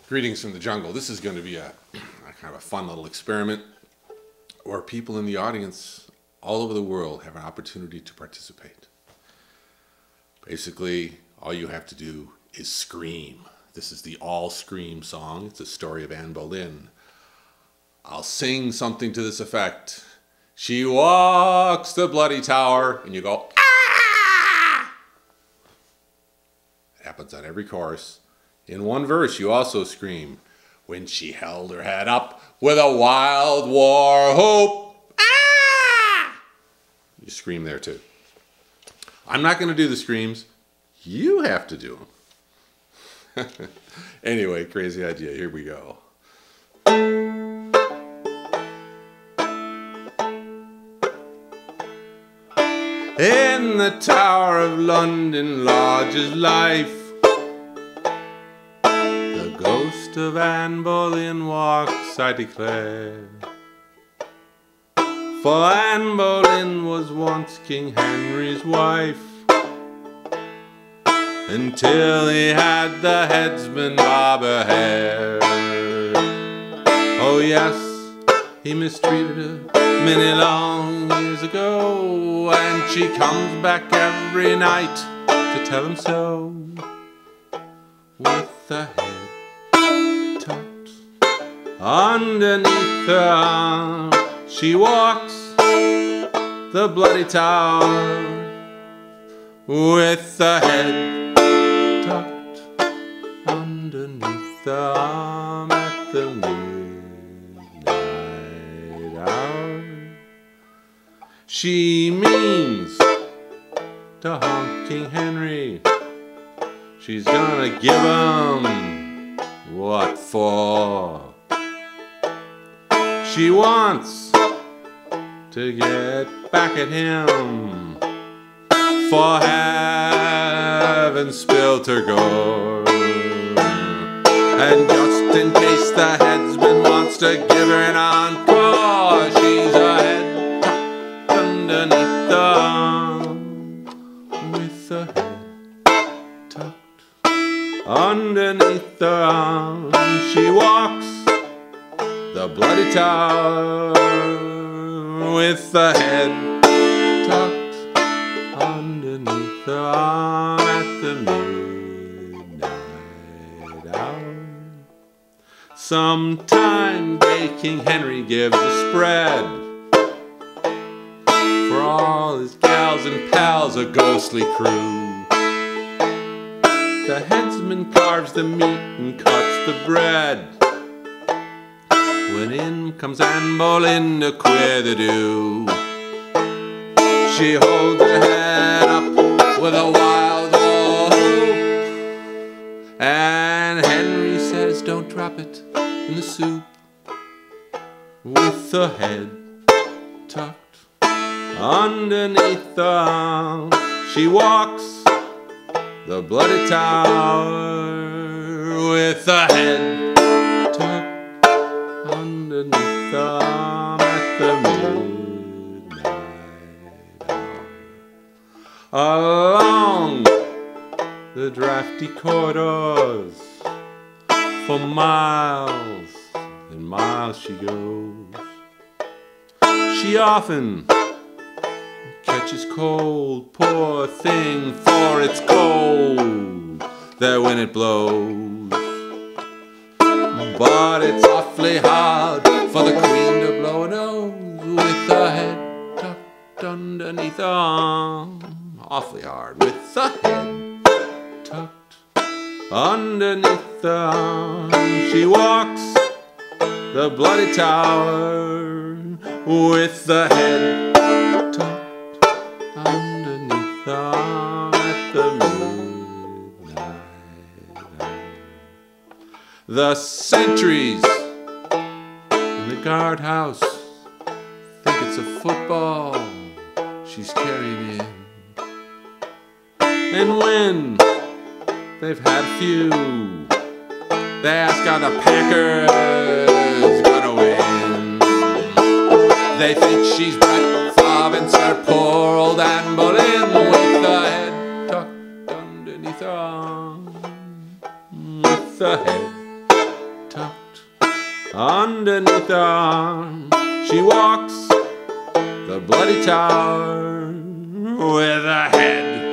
Greetings from the jungle. This is going to be a kind of a fun little experiment where people in the audience all over the world have an opportunity to participate. Basically, all you have to do is scream. This is the All Scream song. It's a story of Ann Bolyn. I'll sing something to this effect. She walks the bloody tower, and you go, ah! It happens on every chorus. In one verse, you also scream, when she held her head up with a wild war whoop, ah! You scream there too. I'm not going to do the screams. You have to do them. Anyway, crazy idea. Here we go. In the Tower of London lodges life. The ghost of Ann Bolyn walks, I declare. For Ann Bolyn was once King Henry's wife, until he had the headsman bob her hair. Oh yes, he mistreated her many long years ago, and she comes back every night to tell him so. With the head tucked underneath her arm, she walks the bloody tower. With the head tucked underneath the arm at the midnight hour. She means to haunt King Henry. She's gonna give him what for. She wants to get back at him for having spilt her gore. And just in case the headsman wants to give her an encore, she's a head tucked underneath the arm. With the head tucked underneath the arm, she walks the bloody tower. With the head tucked underneath the arm at the midnight hour. Sometime gay King Henry gives a spread for all his gals and pals, a ghostly crew. The headsman carves the meat and cuts the bread, when in comes Ann Bolyn to queer the do. She holds her head up with a wild war whoop, and Henry says, don't drop it in the soup. With the head tucked underneath the arm, she walks the bloody tower. With the head tucked underneath the arm at the midnight hour. Along the drafty corridors, for miles and miles she goes. She often catches cold, poor thing, for it's cold there when it blows. But it's awfully hard for the queen to blow a nose with the head tucked underneath the arm. Awfully hard with the head tucked underneath the arm. She walks the bloody tower with the head tucked underneath the arm at the midnight hour. The sentries in the guardhouse think it's a football she's carrying in. And when they've had a few, they ask how the Packers gonna win. They think she's Brett Favre, Sir poor old Ann Bolyn, with the head tucked underneath her arm. With the head the bloody tower, with a head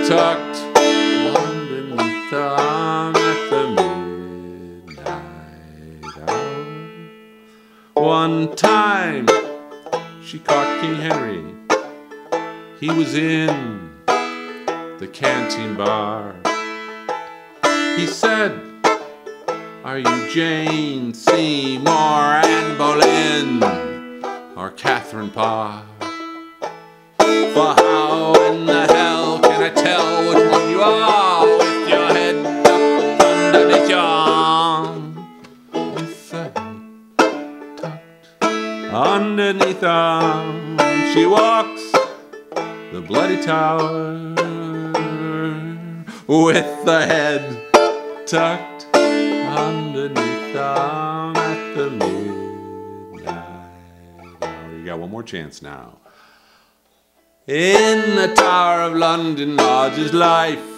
tucked underneath the arm at the midnight hour. One time she caught King Henry. He was in the canteen bar. He said, "Are you Jane Seymour, Ann Bolyn, or Catherine Parr? For how in the hell can I tell which one you are with your head tucked underneath your arm?" With the head tucked underneath her arm, she walks the bloody tower, with the head tucked underneath the arm at the midnight hour. You got one more chance now. In the Tower of London lodges life.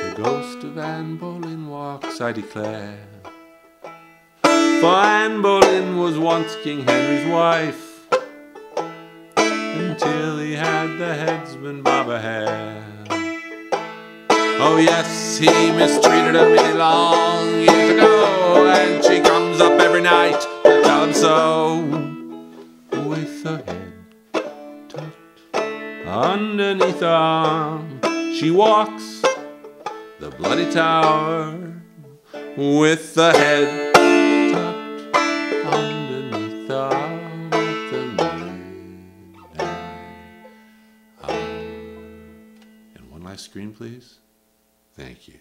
The ghost of Ann Bolyn walks, I declare. For Ann Bolyn was once King Henry's wife, until he had the headsman bob a hair. Oh yes, he mistreated her many long years ago, and she comes up every night to tell him so. With her head tucked underneath her arm, she walks the bloody tower, with the head tucked underneath the arm at the midnight hour. And one last scream, please. Thank you.